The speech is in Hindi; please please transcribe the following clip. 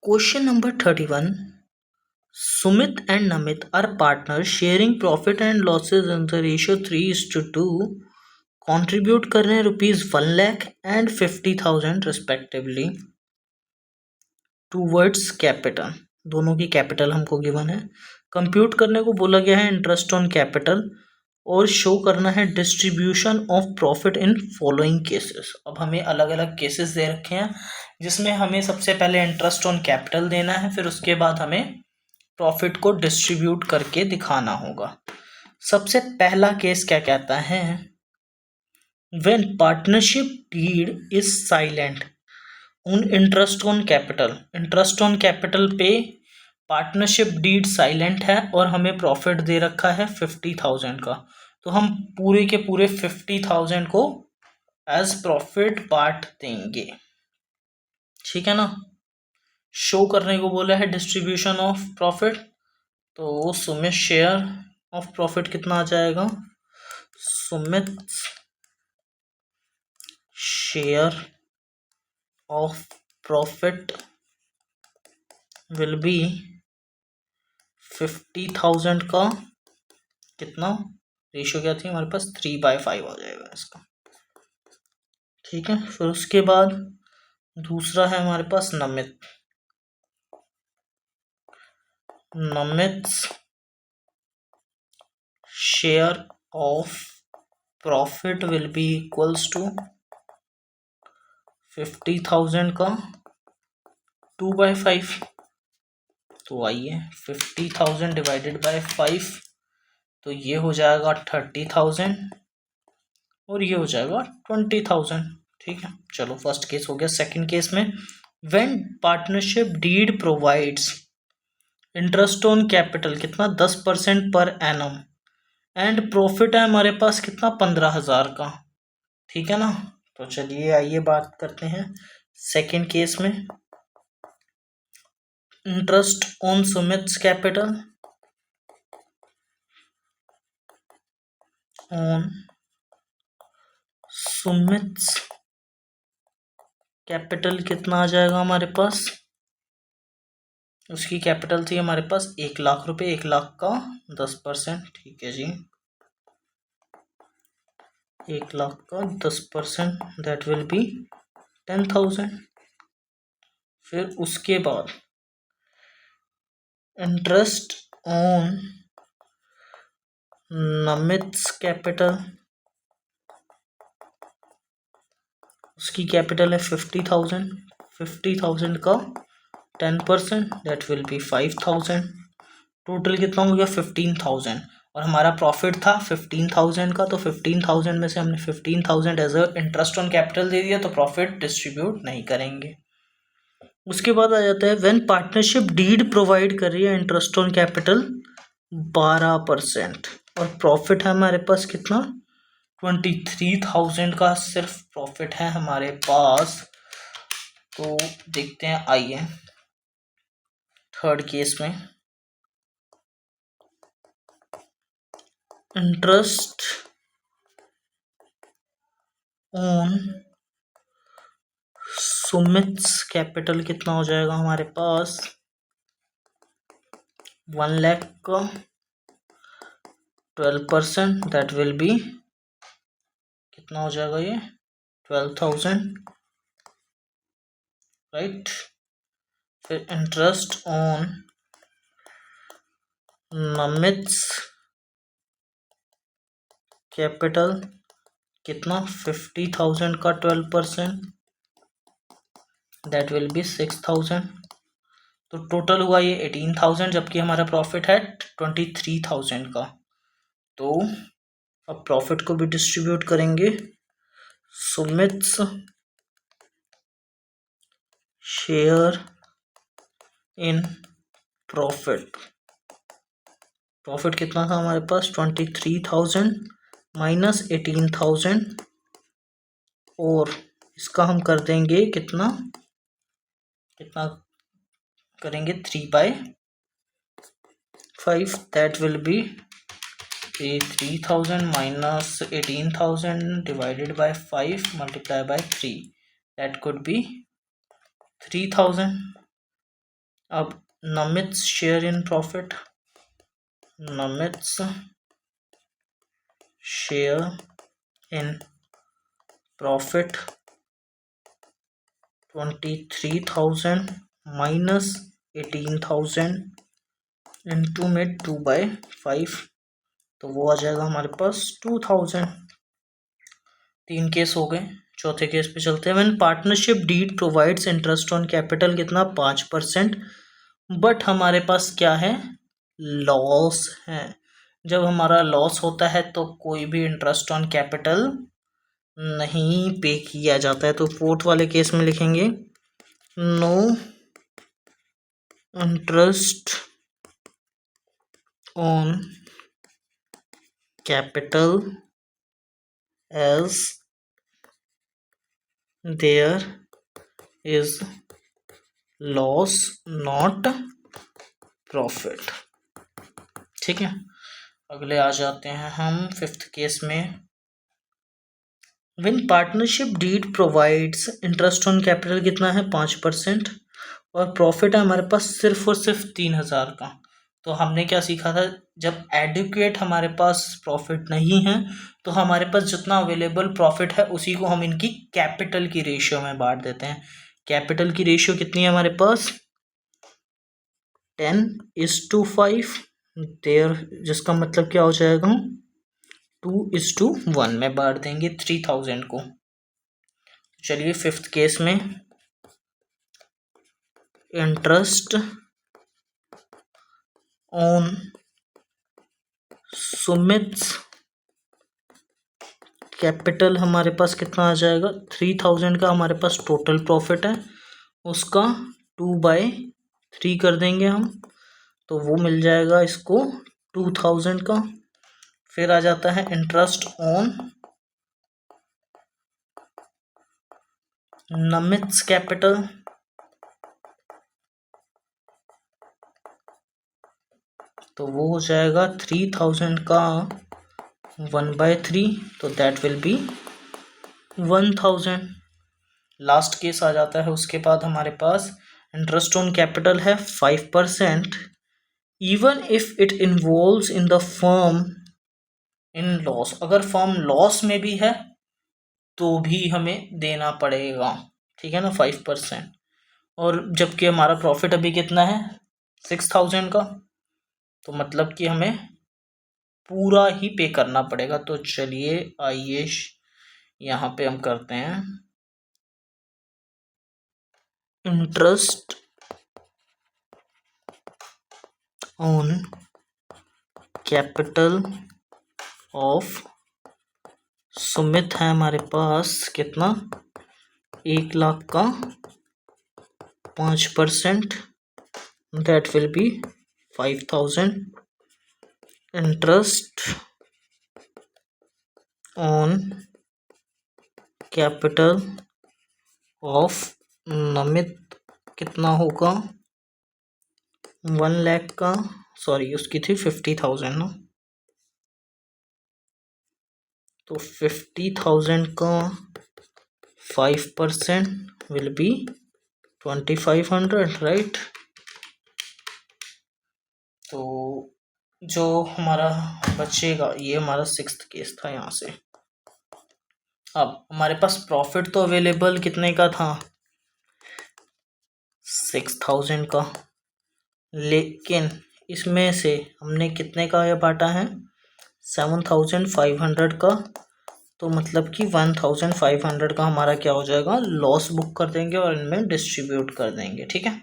Question number 31. Sumit and Namit are partners sharing profit and losses in the ratio 3:2. Contribute कर रहे हैं ₹1 lakh and 50,000 respectively towards capital. दोनों की कैपिटल हमको गिवन है. कंप्यूट करने को बोला गया है इंटरेस्ट ऑन कैपिटल और शो करना है distribution of profit in following cases. अब हमें अलग अलग केसेस दे रखे हैं जिसमें हमें सबसे पहले इंटरेस्ट ऑन कैपिटल देना है, फिर उसके बाद हमें प्रॉफिट को डिस्ट्रीब्यूट करके दिखाना होगा. सबसे पहला केस क्या कहता है, when partnership deed is silent on interest on capital. Interest on capital पे पार्टनरशिप डीड साइलेंट है और हमें प्रॉफिट दे रखा है 50,000 का, तो हम पूरे के पूरे 50,000 को एज प्रॉफिट पार्ट देंगे. ठीक है ना. शो करने को बोला है डिस्ट्रीब्यूशन ऑफ प्रॉफिट, तो सुमित शेयर ऑफ प्रॉफिट कितना आ जाएगा, Sumit share of profit will B 50,000 का कितना रेशियो क्या थी हमारे पास 3/5 आ जाएगा इसका. ठीक है. फिर उसके बाद दूसरा है हमारे पास Namit. Namit share of profit will be equals to 50,000 का 2/5. तो आइए 50,000 डिवाइडेड बाय 5, तो ये हो जाएगा 30,000 और ये हो जाएगा 20,000. ठीक है. चलो फर्स्ट केस हो गया. सेकंड केस में when partnership deed provides interest on capital कितना 10% पर एनम एंड प्रॉफिट है हमारे पास कितना 15,000 का. ठीक है ना. तो चलिए आइए बात करते हैं सेकंड केस में. Interest on Sumit's capital on Sumit's capital कितना आ जाएगा हमारे पास, उसकी कैपिटल थी हमारे पास 1 लाख रुपए. 1 लाख का 10%. ठीक है जी. 1 लाख का 10% दैट विल बी 10,000. फिर उसके बाद इंटरेस्ट ऑन नमित्स कैपिटल, उसकी कैपिटल है 50,000. 50,000 का 10% दैट विल बी 5,000. टोटल कितना हो गया 15,000 और हमारा प्रॉफिट था 15,000 का, तो 15,000 में से हमने 15,000 as a interest on capital दे दिया, तो प्रॉफिट डिस्ट्रीब्यूट नहीं करेंगे. उसके बाद आ जाता है व्हेन पार्टनरशिप डीड प्रोवाइड कर रही है इंटरेस्ट ऑन कैपिटल 12% और प्रॉफिट है हमारे पास कितना 23,000 का सिर्फ प्रॉफिट है हमारे पास. तो देखते हैं आइए थर्ड केस में. इंटरेस्ट ऑन सुमित्स कैपिटल कितना हो जाएगा हमारे पास 1 लाख का 12% दैट विल बी कितना हो जाएगा ये 12,000. राइट. फिर इंटरेस्ट ऑन नमित्स कैपिटल कितना 50,000 का 12% दैट विल बी 6,000. तो टोटल हुआ ये 18,000 जबकि हमारा प्रॉफिट है 23,000 का. तो अब प्रॉफिट को भी डिस्ट्रीब्यूट करेंगे. सुमित्स शेयर इन प्रॉफिट. प्रॉफिट कितना था हमारे पास 23,000 माइनस 18,000 और इसका हम कर देंगे कितना करेंगे 3/5 that will B 3,000 minus 18,000 divided by 5 multiplied by 3 that could be 3,000. अब Namit's share in profit, Namit's share in profit 23,000 minus 18,000 into में 2/5, तो वो आ जाएगा हमारे पास 2,000। 3 केस हो गए। चौथे केस पे चलते हैं। When partnership deed provides interest on capital कितना 5%, बट हमारे पास क्या है, लॉस है। जब हमारा लॉस होता है तो कोई भी इंटरेस्ट ऑन कैपिटल नहीं पे किया जाता है। तो फोर्थ वाले केस में लिखेंगे no interest on capital as there is loss not profit. ठीक है, अगले आ जाते हैं हम फिफ्थ केस में। When partnership deed provides interest on capital कितना है 5%, और प्रॉफिट है हमारे पास सिर्फ और सिर्फ 3,000 का। तो हमने क्या सीखा था, जब एडुकेट हमारे पास प्रॉफिट नहीं है तो हमारे पास जितना अवेलेबल प्रॉफिट है उसी को हम इनकी कैपिटल की रेशियो में बांट देते हैं। कैपिटल की रेशियो कितनी है हमारे पास 10:5 देयर, जिसका मतलब क्या हो जाएगा 2:1 में बांट देंगे 3,000 को। चलिए फिफ्थ केस में इंटरेस्ट ऑन सुमित्स कैपिटल हमारे पास कितना आ जाएगा 3,000 का हमारे पास टोटल प्रॉफिट है, उसका 2/3 कर देंगे हम, तो वो मिल जाएगा इसको 2,000 का। फिर आ जाता है इंटरेस्ट ऑन नमित्स कैपिटल, तो वो हो जाएगा 3,000 का 1/3, तो that will be 1,000। Last case आ जाता है। उसके बाद हमारे पास इंटरेस्ट ऑन कैपिटल है 5%, even if it involves in the firm in loss. अगर फर्म लॉस में भी है तो भी हमें देना पड़ेगा, ठीक है ना 5%। और जबकि हमारा प्रॉफिट अभी कितना है 6,000 का, तो मतलब कि हमें पूरा ही पे करना पड़ेगा। तो चलिए आइए यहाँ पे हम करते हैं interest on capital of Sumit है हमारे पास कितना 1,00,000 का 5%, that will B 5,000। Interest on capital of Namit कितना होगा 1,00,000 का, सॉरी उसकी थी 50,000 ना, तो 50,000 का 5% विल बी 2,500, राइट। तो जो हमारा बचेगा ये हमारा सिक्स्थ केस था यहाँ से। अब हमारे पास प्रॉफिट तो अवेलेबल कितने का था 6,000 का, लेकिन इसमें से हमने कितने का ये बांटा है 7,500 का, तो मतलब कि 1,500 का हमारा क्या हो जाएगा लॉस बुक कर देंगे और इनमें डिस्ट्रीब्यूट कर देंगे, ठीक है।